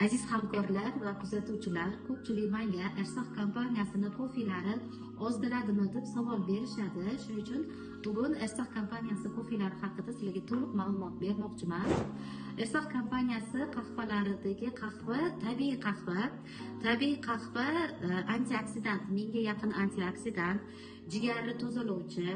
Aziz hamkorlar va kuzatuvchilar, ko'pchilik menga Ersoq kompaniyasini kofilari ozdiradimi deb savol berishadi. Shuning uchun bugun Ersoq kompaniyasi kofilari haqida sizlarga to'liq ma'lumot bermoqchiman. Ersoq kompaniyasi qahvalaridagi qahva tabiiy qahva. Tabiiy qahva antioksidant, mingga yaqin antioksidant, jigarni tozalovchi,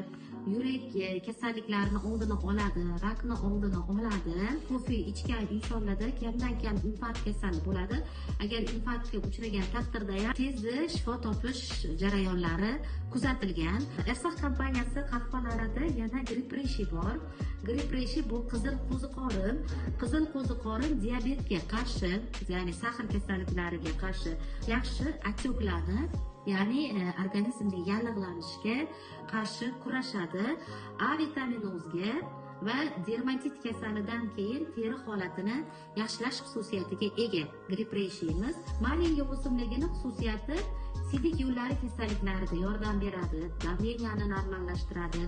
yurak kasalliklarini oldini oladi, rakni oldini oladi. Kofe ichgan insonlarda kamdan kam infarkt kasali bo'ladi. Agar infarktga uchragan taqdirda ham tezda shifo topish jarayonlari kuzatilgan. Ersoq kompaniyasi qahvalarida yana Gripreshi bor. Gripreshi bu qizil qo'ziqorin. Qizil qo'ziqorin diabetga qarshi, ya'ni sahr kasalliklariga qarshi yaxshi otyoqlarni, ya'ni organizmning yallig'lanishiga qarshi kurashadi. A vitaminozga va dermatit kasalidan keyin teri holatini yaxshilash xususiyatiga ega Gripreshimiz. Malinga o'simligini xususiyati siydik yo'llari kasalliklarida yordam beradi, davleniyani normallashtiradi,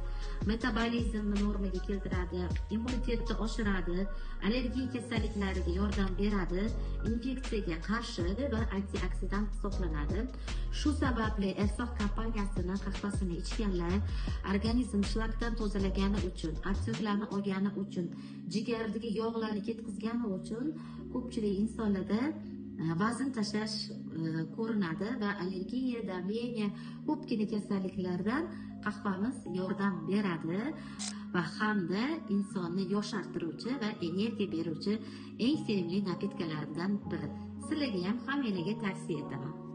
metabolizmni normaga keltiradi, immunitetni oshiradi, allergiya kasalliklariga yordam beradi, infeksiyaga qarshi va antioksidant hisoblanadi. Shu sababli Ersoq kompaniyasini qahvasini ichganlar organizm shlakdan tozalagani uchun, otyoqlarni olgani uchun, jigardagi yog'larni ketkizgani uchun ko'pchilik insonlarda vazn tashlash ko'rinadi va allergiya, davleniya, ko'pgina kasalliklardan qahvamiz yordam beradi va hamda insonni yoshartiruvchi va energiya beruvchi eng sevimli napitkalardan biri. Sizlarga ham hammanglarga tavsiya etaman.